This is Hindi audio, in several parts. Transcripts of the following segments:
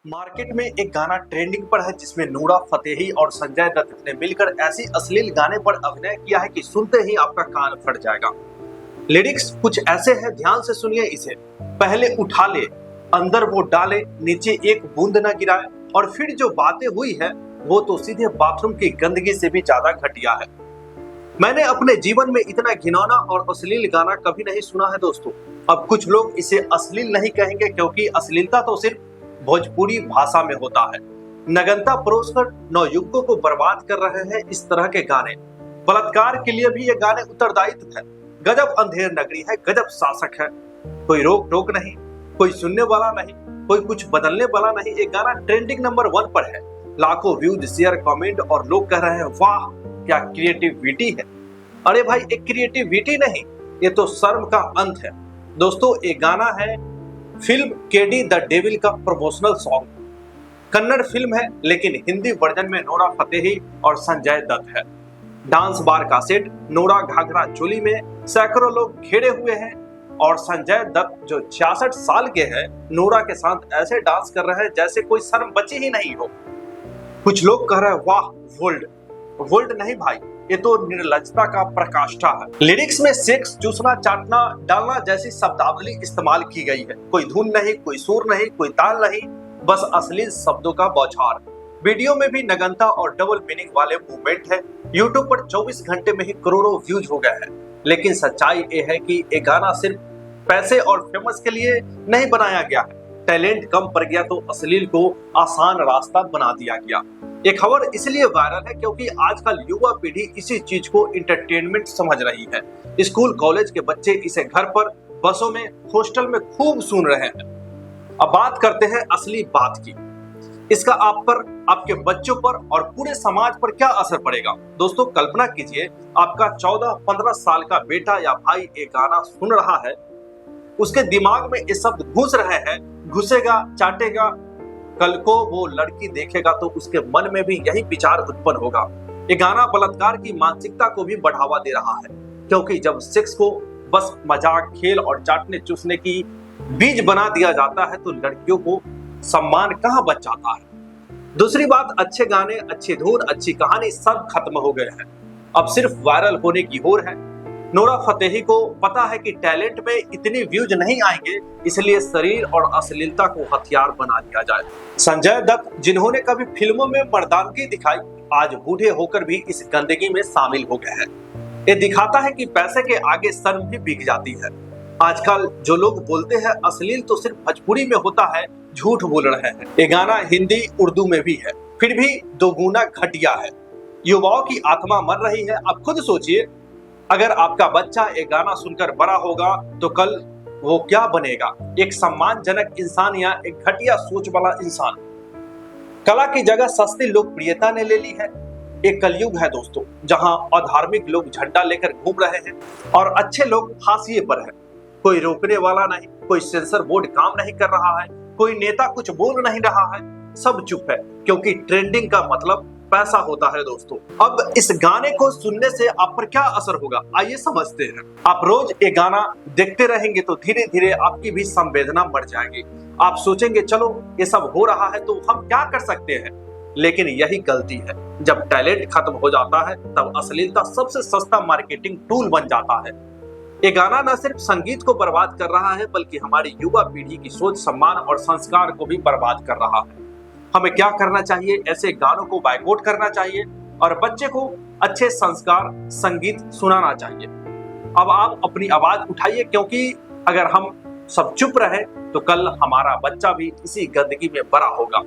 मार्केट में एक गाना ट्रेंडिंग पर है जिसमें नूरा फतेही और संजय दत्त ने मिलकर ऐसी अश्लील गाने पर अभिनय किया है कि सुनते ही आपका कान फट जाएगा। लिरिक्स कुछ ऐसे हैं, ध्यान से सुनिए इसे। पहले उठा ले, अंदर वो डाले, नीचे एक बूंद न गिराए, और फिर जो बातें हुई है वो तो सीधे बाथरूम की गंदगी से भी ज्यादा घटिया है। मैंने अपने जीवन में इतना घिनौना और अश्लील गाना कभी नहीं सुना है दोस्तों। अब कुछ लोग इसे अश्लील नहीं कहेंगे क्योंकि अश्लीलता तो सिर्फ भोजपुरी भाषा में होता है। नग्नता परोसकर नवयुवकों को बर्बाद कर रहे हैं इस तरह के गाने। बलात्कार के लिए भी ये गाने उत्तरदायित्व है। गजब अंधेर नगरी है, गजब शासक है। कोई रोक टोक नहीं, कोई सुनने वाला नहीं, कोई कुछ बदलने वाला नहीं। एक गाना ट्रेंडिंग नंबर 1 पर है, लाखों व्यूज, शेयर, कमेंट, और लोग कह रहे हैं वाह क्या क्रिएटिविटी है। अरे भाई, एक क्रिएटिविटी नहीं, ये तो शर्म का अंत है दोस्तों। ये गाना है फिल्म केडी द डेविल का प्रमोशनल सॉन्ग। कन्नड़ फिल्म है लेकिन हिंदी वर्जन में नूरा फतेही और संजय दत्त है। डांस बार का सेट, नूरा घाघरा चोली में, सैकड़ों लोग घेरे हुए हैं और संजय दत्त जो 66 साल के हैं नूरा के साथ ऐसे डांस कर रहे हैं जैसे कोई शर्म बची ही नहीं हो। कुछ लोग कह रहे हैं वाह वोल्ड। वोल्ड नहीं भाई, ये तो निर्लज्जता का प्रकाष्ठा है। लिरिक्स में सेक्स, चूसना, चाटना, डालना जैसी शब्दावली इस्तेमाल की गई है। कोई धुन नहीं, कोई सुर नहीं, कोई ताल नहीं, बस अश्लील शब्दों का बौछार। वीडियो में भी नग्नता और डबल मीनिंग वाले मूवमेंट है। यूट्यूब पर 24 घंटे में ही करोड़ों व्यूज हो गए हैं। लेकिन सच्चाई ये है कि ये गाना सिर्फ पैसे और फेमस के लिए नहीं बनाया गया है। टैलेंट कम पड़ गया तो अश्लील को आसान रास्ता बना दिया गया। ये खबर इसलिए वायरल है क्योंकि आजकल युवा पीढ़ी इसी चीज को इंटरटेनमेंट समझ रही है। स्कूल कॉलेज के बच्चे इसे घर पर, बसों में, हॉस्टल में खूब सुन रहे हैं। अब बात करते हैं असली बात की। इसका आप पर, आपके बच्चों पर और पूरे समाज पर क्या असर पड़ेगा। दोस्तों कल्पना कीजिए, आपका 14-15 साल का बेटा या भाई एक गाना सुन रहा है, उसके दिमाग में ये शब्द घुस रहे हैं, घुसेगा, चाटेगा। कल को वो लड़की देखेगा तो उसके मन में भी यही विचार उत्पन्न होगा। ये गाना बलात्कार की मानसिकता को भी बढ़ावा दे रहा है क्योंकि जब सेक्स को बस मजाक, खेल और चाटने चूसने की बीज बना दिया जाता है तो लड़कियों को सम्मान कहाँ बच जाता है। दूसरी बात, अच्छे गाने, अच्छी धुन, अच्छी कहानी सब खत्म हो गए हैं। अब सिर्फ वायरल होने की होड़ है। नूरा फतेही को पता है कि टैलेंट में इतनी व्यूज नहीं आएंगे, इसलिए शरीर और अश्लीलता को हथियार बना दिया जाए। संजय दत्त जिन्होंने कभी फिल्मों में मर्दानगी दिखाई, आज बूढ़े होकर भी इस गंदगी में शामिल हो गए हैं। ये दिखाता है कि पैसे के आगे शर्म भी बिक जाती है। आजकल जो लोग बोलते हैं अश्लील तो सिर्फ भोजपुरी में होता है, झूठ बोल रहे हैं। ये गाना हिंदी, उर्दू में भी है, फिर भी दोगुना घटिया है। युवाओं की आत्मा मर रही है। अब खुद सोचिए, अगर आपका बच्चा एक गाना सुनकर बड़ा होगा तो कल वो क्या बनेगा, एक सम्मानजनक इंसान या एक घटिया सोच वाला इंसान। कला की जगह सस्ती लोकप्रियता ने ले ली है। एक कलयुग है दोस्तों जहां अधार्मिक लोग झंडा लेकर घूम रहे हैं और अच्छे लोग हाशिए पर हैं। कोई रोकने वाला नहीं, कोई सेंसर बोर्ड काम नहीं कर रहा है, कोई नेता कुछ बोल नहीं रहा है, सब चुप है क्योंकि ट्रेंडिंग का मतलब पैसा होता है दोस्तों। अब इस गाने को सुनने से आप पर क्या असर होगा, आइए समझते हैं। आप रोज ये गाना देखते रहेंगे तो धीरे धीरे आपकी भी संवेदना बढ़ जाएगी। आप सोचेंगे चलो ये सब हो रहा है तो हम क्या कर सकते हैं, लेकिन यही गलती है। जब टैलेंट खत्म हो जाता है तब अश्लीलता सबसे सस्ता मार्केटिंग टूल बन जाता है। ये गाना न सिर्फ संगीत को बर्बाद कर रहा है बल्कि हमारी युवा पीढ़ी की सोच, सम्मान और संस्कार को भी बर्बाद कर रहा है। हमें क्या करना चाहिए, ऐसे गानों को बायकॉट करना चाहिए और बच्चे को अच्छे संस्कार, संगीत सुनाना चाहिए। अब आप अपनी आवाज उठाइए क्योंकि अगर हम सब चुप रहे तो कल हमारा बच्चा भी इसी गंदगी में बड़ा होगा।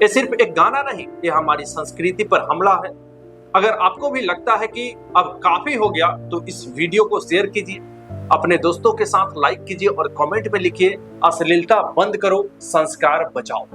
ये सिर्फ एक गाना नहीं, ये हमारी संस्कृति पर हमला है। अगर आपको भी लगता है कि अब काफी हो गया तो इस वीडियो को शेयर कीजिए, अपने दोस्तों के साथ लाइक कीजिए और कमेंट में लिखिए अश्लीलता बंद करो, संस्कार बचाओ।